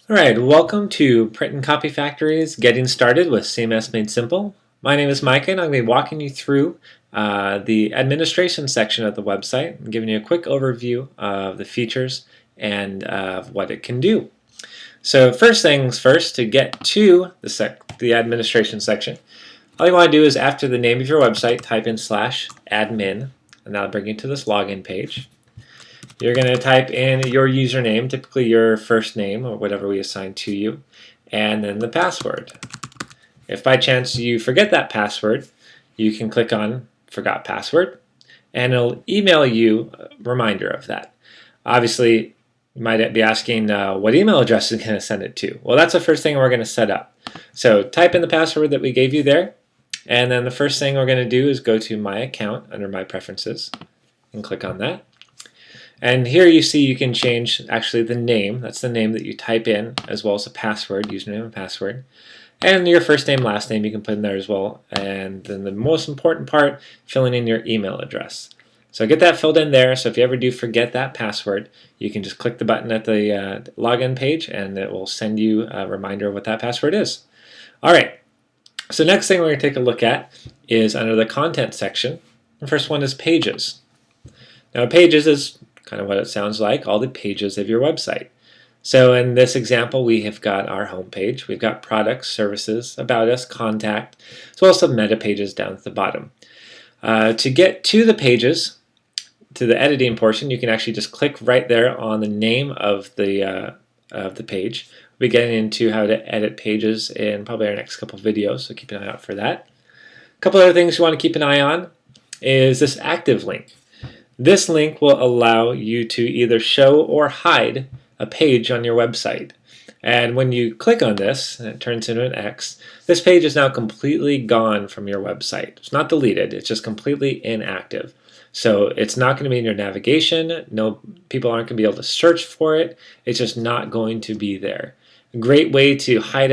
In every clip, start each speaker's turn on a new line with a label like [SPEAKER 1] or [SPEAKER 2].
[SPEAKER 1] All right, welcome to Print and Copy Factory's Getting Started with CMS Made Simple. My name is Micah and I'm going to be walking you through the administration section of the website and giving you a quick overview of the features and what it can do. So first things first, to get to the administration section, all you want to do is after the name of your website, type in /admin, and that'll bring you to this login page. You're going to type in your username, typically your first name or whatever we assign to you, and then the password. If by chance you forget that password, you can click on Forgot Password, and it'll email you a reminder of that. Obviously, you might be asking what email address is going to send it to. Well, that's the first thing we're going to set up. So type in the password that we gave you there, and then the first thing we're going to do is go to My Account under My Preferences and click on that. And here you see you can change actually the name. That's the name that you type in, as well as the password, username and password. And your first name, last name you can put in there as well. And then the most important part, filling in your email address. So get that filled in there. So if you ever do forget that password, you can just click the button at the login page and it will send you a reminder of what that password is. All right. So next thing we're going to take a look at is under the content section. The first one is pages. Now pages is kind of what it sounds like, all the pages of your website. So in this example, we have got our home page. We've got products, services, about us, contact, as well as some meta pages down at the bottom. To get to the pages, to the editing portion, you can actually just click right there on the name of the page. We'll be getting into how to edit pages in probably our next couple of videos, so keep an eye out for that. A couple other things you want to keep an eye on is this active link. This link will allow you to either show or hide a page on your website. And when you click on this, and it turns into an X, this page is now completely gone from your website. It's not deleted, it's just completely inactive. So it's not going to be in your navigation, no, people aren't going to be able to search for it, it's just not going to be there. A great way to hide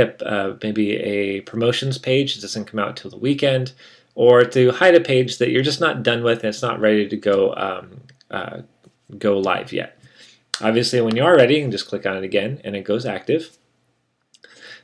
[SPEAKER 1] maybe a promotions page that doesn't come out till the weekend, or to hide a page that you're just not done with and it's not ready to go live yet. Obviously, when you are ready, you can just click on it again and it goes active.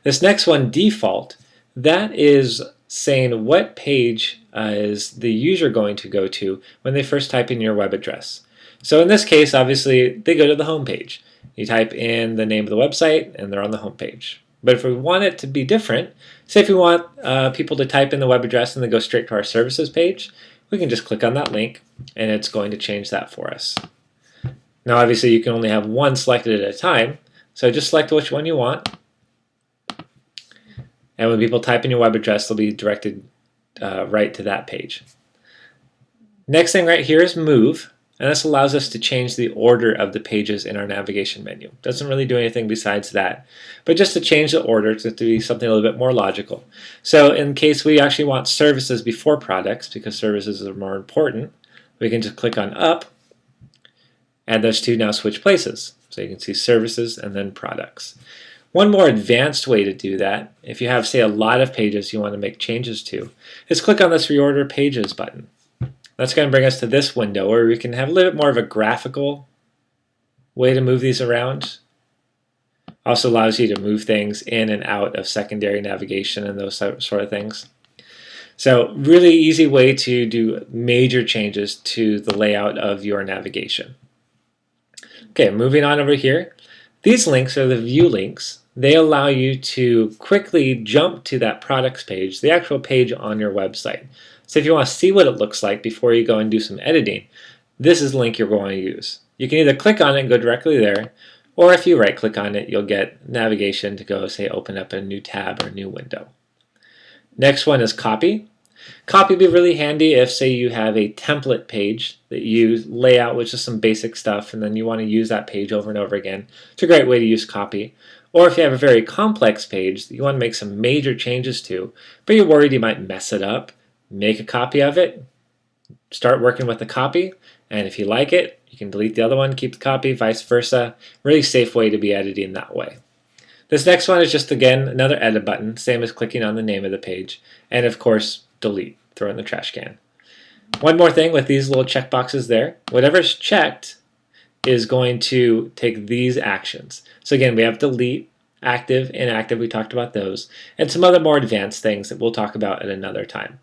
[SPEAKER 1] This next one, default, that is saying what page is the user going to go to when they first type in your web address. So in this case, obviously, they go to the home page. You type in the name of the website and they're on the home page. But if we want it to be different, say if we want people to type in the web address and then go straight to our services page, we can just click on that link and it's going to change that for us. Now obviously you can only have one selected at a time, so just select which one you want. And when people type in your web address, they'll be directed right to that page. Next thing right here is move. And this allows us to change the order of the pages in our navigation menu. Doesn't really do anything besides that, but just to change the order to be something a little bit more logical. So in case we actually want services before products, because services are more important, we can just click on up, and those two now switch places. So you can see services and then products. One more advanced way to do that, if you have, say, a lot of pages you want to make changes to, is click on this Reorder Pages button. That's going to bring us to this window where we can have a little bit more of a graphical way to move these around. Also allows you to move things in and out of secondary navigation and those sort of things. So really easy way to do major changes to the layout of your navigation. Okay, moving on over here. These links are the view links. They allow you to quickly jump to that products page, the actual page on your website. So if you want to see what it looks like before you go and do some editing, this is the link you're going to use. You can either click on it and go directly there, or if you right click on it, you'll get navigation to go, say, open up a new tab or a new window. Next one is copy. Copy would be really handy if, say, you have a template page that you lay out with just some basic stuff and then you want to use that page over and over again. It's a great way to use copy. Or if you have a very complex page that you want to make some major changes to, but you're worried you might mess it up, make a copy of it, start working with the copy, and if you like it, you can delete the other one, keep the copy, vice versa. Really safe way to be editing that way. This next one is just, again, another edit button, same as clicking on the name of the page, and of course, delete, throw it in the trash can. One more thing with these little checkboxes there, whatever's checked is going to take these actions. So again, we have delete, active, inactive, we talked about those, and some other more advanced things that we'll talk about at another time.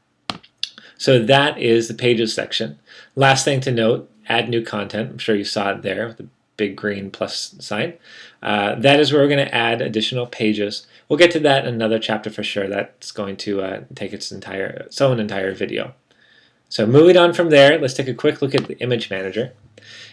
[SPEAKER 1] So that is the pages section. Last thing to note, add new content. I'm sure you saw it there with the big green plus sign. That is where we're going to add additional pages. We'll get to that in another chapter for sure. That's going to take its own entire video. So moving on from there, let's take a quick look at the Image Manager.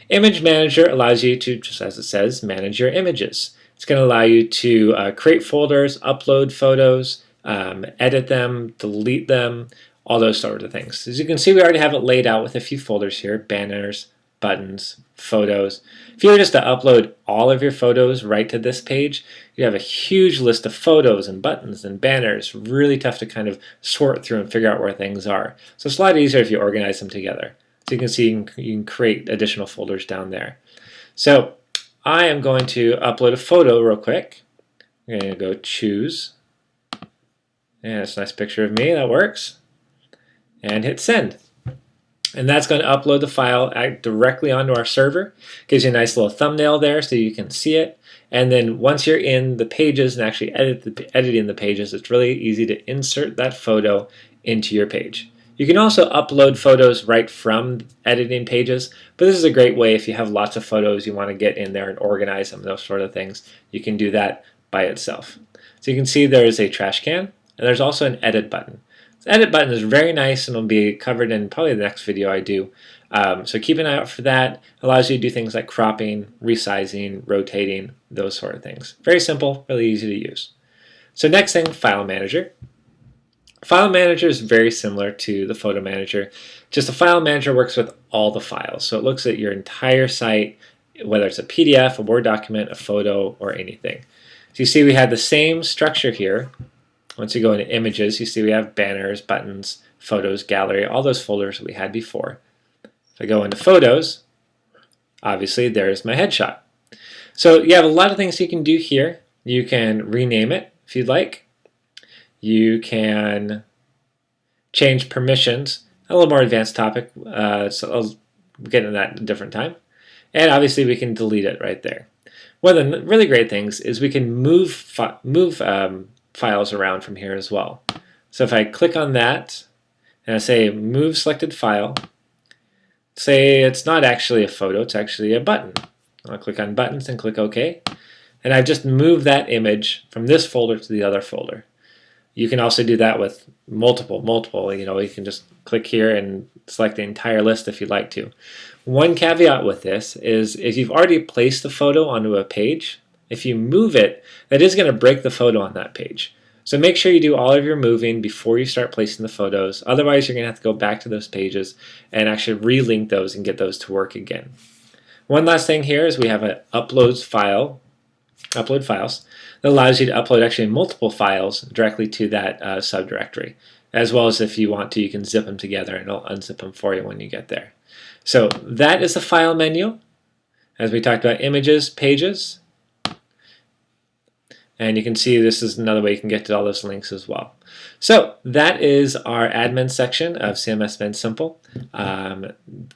[SPEAKER 1] Image Manager allows you to, just as it says, manage your images. It's going to allow you to create folders, upload photos, edit them, delete them, all those sort of things. As you can see, we already have it laid out with a few folders here: banners, buttons, photos. If you were just to upload all of your photos right to this page, you have a huge list of photos and buttons and banners. Really tough to kind of sort through and figure out where things are. So it's a lot easier if you organize them together. So you can see you can create additional folders down there. So I am going to upload a photo real quick. I'm going to go choose. And it's a nice picture of me. That works. And hit send. And that's going to upload the file directly onto our server. Gives you a nice little thumbnail there so you can see it. And then once you're in the pages and actually editing the pages, it's really easy to insert that photo into your page. You can also upload photos right from editing pages, but this is a great way if you have lots of photos you want to get in there and organize them, those sort of things. You can do that by itself. So you can see there is a trash can, and there's also an edit button. The edit button is very nice and will be covered in probably the next video I do. So keep an eye out for that. It allows you to do things like cropping, resizing, rotating, those sort of things. Very simple, really easy to use. So next thing, File Manager. File Manager is very similar to the Photo Manager. Just the File Manager works with all the files. So it looks at your entire site, whether it's a PDF, a Word document, a photo, or anything. So you see we have the same structure here. Once you go into Images, you see we have banners, buttons, photos, gallery, all those folders we had before. If I go into Photos, obviously there's my headshot. So you have a lot of things you can do here. You can rename it if you'd like. You can change permissions. A little more advanced topic, so I'll get into that at a different time. And obviously we can delete it right there. One of the really great things is we can move files around from here as well. So if I click on that and I say move selected file, say it's not actually a photo, it's actually a button. I'll click on buttons and click OK. And I've just moved that image from this folder to the other folder. You can also do that with multiple, you can just click here and select the entire list if you'd like to. One caveat with this is if you've already placed the photo onto a page, if you move it, that is going to break the photo on that page. So make sure you do all of your moving before you start placing the photos. Otherwise, you're going to have to go back to those pages and actually relink those and get those to work again. One last thing here is we have an upload files, that allows you to upload actually multiple files directly to that subdirectory. As well as if you want to, you can zip them together and it'll unzip them for you when you get there. So that is the file menu. As we talked about, images, pages. And you can see this is another way you can get to all those links as well. So that is our admin section of CMS Made Simple.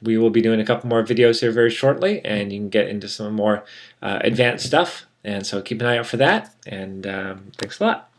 [SPEAKER 1] We will be doing a couple more videos here very shortly, and you can get into some more advanced stuff. And so keep an eye out for that, and thanks a lot.